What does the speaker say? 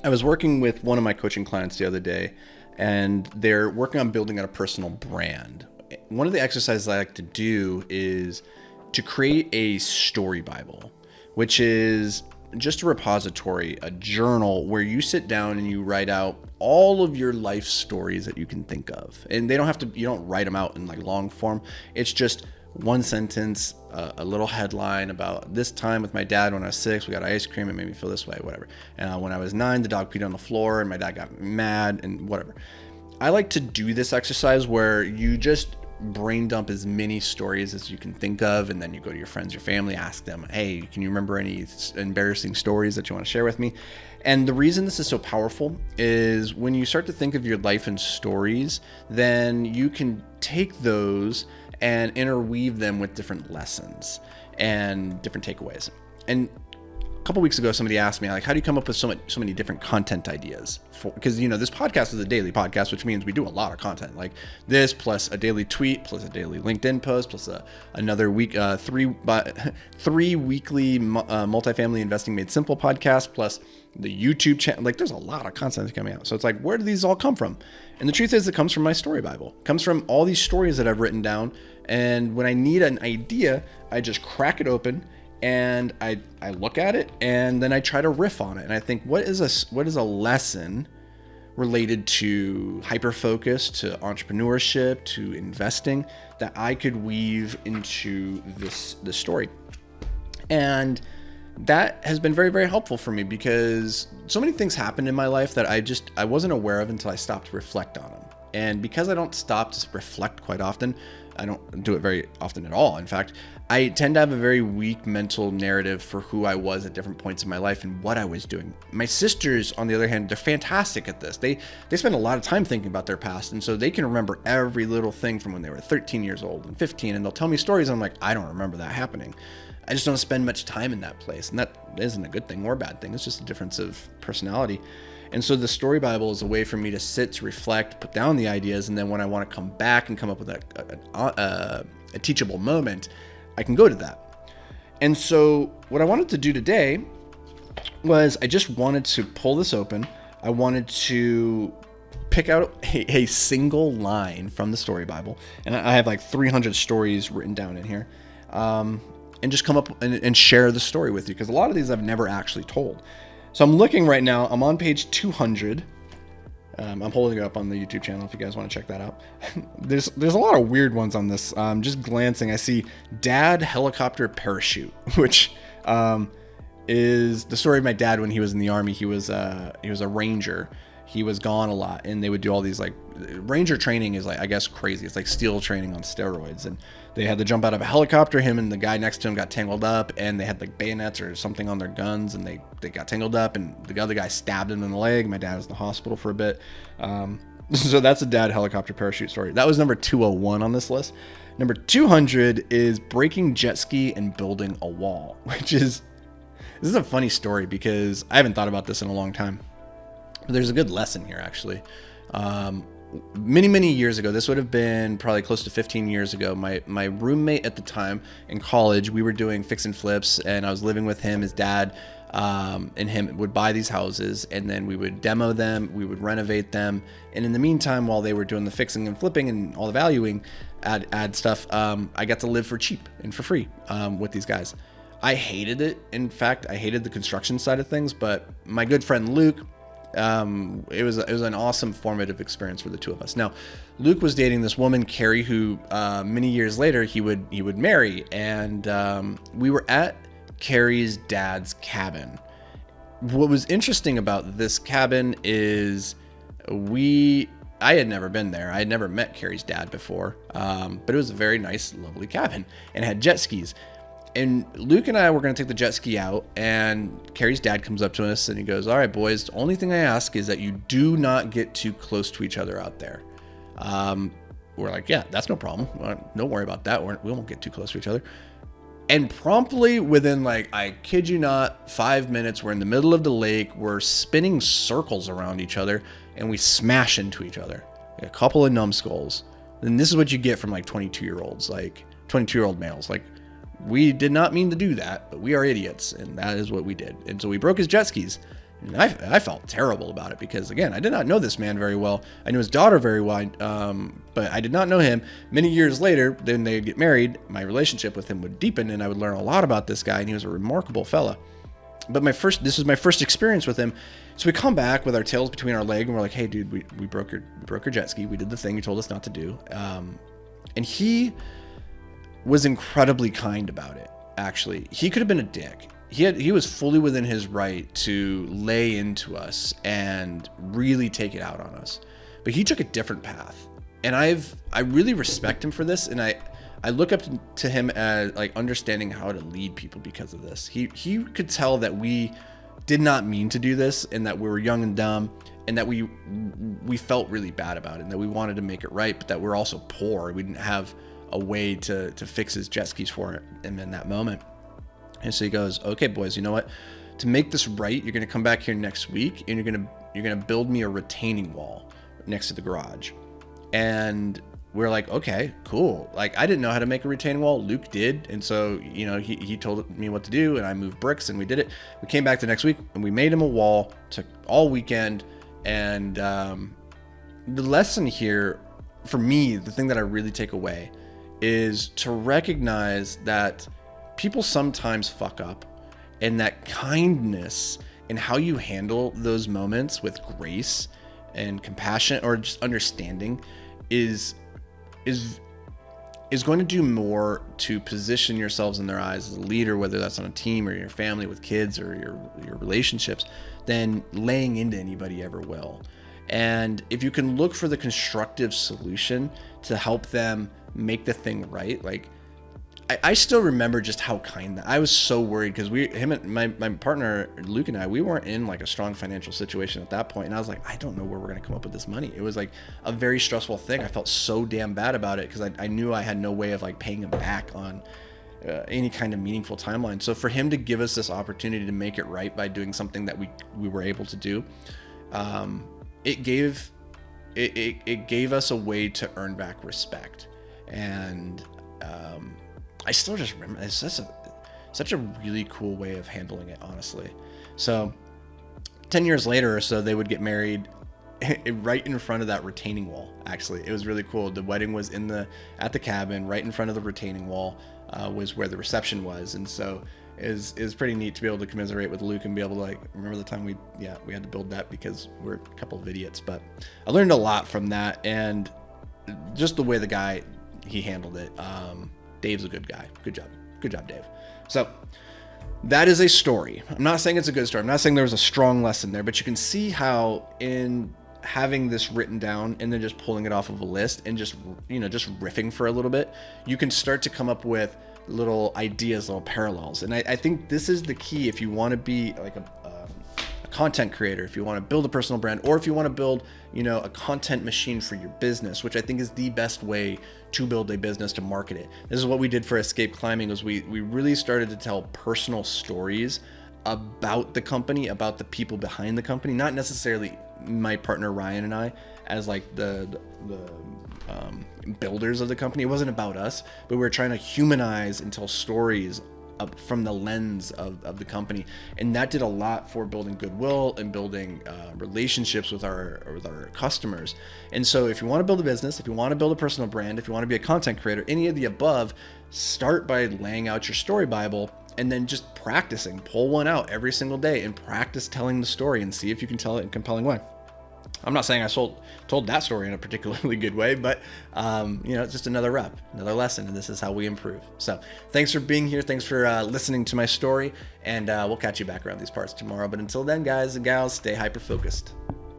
I was working with one of my coaching clients the other day, and they're working on building out a personal brand. One of the exercises I like to do is to create a story Bible, which is just a repository, a journal where you sit down and you write out all of your life stories that you can think of. And they don't have to, you don't write them out in like long form. It's just one sentence, a little headline about this time with my dad when I was 6, we got ice cream, it made me feel this way, whatever. And when I was 9, the dog peed on the floor and my dad got mad and whatever. I like to do this exercise where you just brain dump as many stories as you can think of, and then you go to your friends, your family, ask them, hey, can you remember any embarrassing stories that you want to share with me? And the reason this is so powerful is when you start to think of your life in stories, then you can take those and interweave them with different lessons and different takeaways. And a couple weeks ago, somebody asked me, like, how do you come up with so many different content ideas? Because, you know, this podcast is a daily podcast, which means we do a lot of content like this, plus a daily tweet, plus a daily LinkedIn post, plus another week, three weekly multifamily investing made simple podcast, plus the YouTube channel. Like, there's a lot of content coming out. So it's like, where do these all come from? And the truth is, it comes from my story Bible. It comes from all these stories that I've written down. And when I need an idea, I just crack it open and I look at it, and then I try to riff on it. And I think, what is a lesson related to hyperfocus, to entrepreneurship, to investing that I could weave into this story? And that has been very, very helpful for me, because so many things happened in my life that I wasn't aware of until I stopped to reflect on them. And because I don't stop to reflect quite often, I don't do it very often at all. In fact, I tend to have a very weak mental narrative for who I was at different points in my life and what I was doing. My sisters, on the other hand, they're fantastic at this. They spend a lot of time thinking about their past, and so they can remember every little thing from when they were 13 years old and 15, and they'll tell me stories, and I'm like, I don't remember that happening. I just don't spend much time in that place, and that isn't a good thing or a bad thing. It's just a difference of personality. And so the story Bible is a way for me to sit, to reflect, put down the ideas, and then when I want to come back and come up with a teachable moment, I can go to that. And so what I wanted to do today was, I just wanted to pull this open. I wanted to pick out a single line from the story Bible, and I have like 300 stories written down in here, and just come up and share the story with you, because a lot of these I've never actually told. So I'm looking right now, I'm on page 200. I'm holding it up on the YouTube channel if you guys want to check that out. There's a lot of weird ones on this. Just glancing, I see dad helicopter parachute, which is the story of my dad when he was in the Army. He was a ranger. He was gone a lot, and they would do all these, like, ranger training is, like, I guess, crazy. It's like SEAL training on steroids, and they had to jump out of a helicopter. Him and the guy next to him got tangled up, and they had like bayonets or something on their guns, and they got tangled up, and the other guy stabbed him in the leg. My dad was in the hospital for a bit. So that's a dad helicopter parachute story. That was number 201 on this list. Number 200 is breaking jet ski and building a wall, this is a funny story because I haven't thought about this in a long time. But there's a good lesson here, actually. Many years ago, this would have been probably close to 15 years ago, my roommate at the time in college, we were doing fix and flips, and I was living with him. His dad and him would buy these houses, and then we would demo them, we would renovate them, and in the meantime, while they were doing the fixing and flipping and all the valuing, add stuff, I got to live for cheap and for free with these guys. I hated it. In fact, I hated the construction side of things, but my good friend Luke, it was an awesome formative experience for the two of us. Now, Luke was dating this woman, Carrie, who many years later he would marry, and we were at Carrie's dad's cabin. What was interesting about this cabin is I had never been there. I had never met Carrie's dad before, but it was a very nice, lovely cabin, and it had jet skis. And Luke and I were going to take the jet ski out, and Carrie's dad comes up to us and he goes, all right, boys, the only thing I ask is that you do not get too close to each other out there. We're like, yeah, that's no problem. Don't worry about that. We won't get too close to each other. And promptly within, like, I kid you not, 5 minutes, we're in the middle of the lake. We're spinning circles around each other, and we smash into each other. A couple of numbskulls. And this is what you get from like 22-year-olds, like 22-year-old males. Like, we did not mean to do that, but we are idiots, and that is what we did. And so we broke his jet skis. And I felt terrible about it because, again, I did not know this man very well. I knew his daughter very well, but I did not know him. Many years later, then they'd get married, my relationship with him would deepen, and I would learn a lot about this guy, and he was a remarkable fella. But this was my first experience with him. So we come back with our tails between our legs, and we're like, hey, dude, we broke your jet ski. We did the thing you told us not to do. And he was incredibly kind about it, actually. He could have been a dick. He was fully within his right to lay into us and really take it out on us. But he took a different path. And I really respect him for this, and I look up to him as like understanding how to lead people because of this. He could tell that we did not mean to do this, and that we were young and dumb, and that we felt really bad about it, and that we wanted to make it right, but that we're also poor. We didn't have a way to fix his jet skis for him in that moment. And so he goes, okay, boys, you know what? To make this right, you're going to come back here next week, and you're going to build me a retaining wall next to the garage. And we're like, okay, cool. Like, I didn't know how to make a retaining wall. Luke did. And so, you know, he told me what to do, and I moved bricks, and we did it. We came back the next week, and we made him a wall. Took all weekend. And the lesson here, for me, the thing that I really take away is to recognize that people sometimes fuck up, and that kindness and how you handle those moments with grace and compassion or just understanding is going to do more to position yourselves in their eyes as a leader, whether that's on a team or your family with kids or your relationships, than laying into anybody ever will. And if you can look for the constructive solution to help them make the thing right, like I still remember just how kind that I was. So worried because him and my partner Luke and I, we weren't in like a strong financial situation at that point, and I was like, I don't know where we're gonna come up with this money. It was like a very stressful thing. I felt so damn bad about it because I knew I had no way of like paying him back on any kind of meaningful timeline. So for him to give us this opportunity to make it right by doing something that we were able to do, it gave us a way to earn back respect. And I still just remember it's such a really cool way of handling it, honestly. So 10 years later or so, they would get married right in front of that retaining wall. Actually, it was really cool. The wedding was at the cabin, right in front of the retaining wall was where the reception was. And so it was pretty neat to be able to commiserate with Luke and be able to like remember the time we had to build that because we're a couple of idiots. But I learned a lot from that, and just the way the guy he handled it. Dave's a good guy. Good job, Dave. So that is a story. I'm not saying it's a good story. I'm not saying there was a strong lesson there, but you can see how in having this written down and then just pulling it off of a list and just riffing for a little bit, you can start to come up with little ideas, little parallels. And I think this is the key if you want to be like a content creator, if you want to build a personal brand, or if you want to build, a content machine for your business, which I think is the best way to build a business, to market it. This is what we did for Escape Climbing, was we really started to tell personal stories about the company, about the people behind the company, not necessarily my partner Ryan and I as like the builders of the company. It wasn't about us, but we were trying to humanize and tell stories from the lens of the company, and that did a lot for building goodwill and building relationships with our customers. And so if you want to build a business, if you want to build a personal brand, if you want to be a content creator, any of the above, start by laying out your story Bible and then just practicing. Pull one out every single day and practice telling the story and see if you can tell it in a compelling way. I'm not saying I told that story in a particularly good way, but it's just another rep, another lesson, and this is how we improve. So thanks for being here. Thanks for listening to my story, and we'll catch you back around these parts tomorrow. But until then, guys and gals, stay hyper-focused.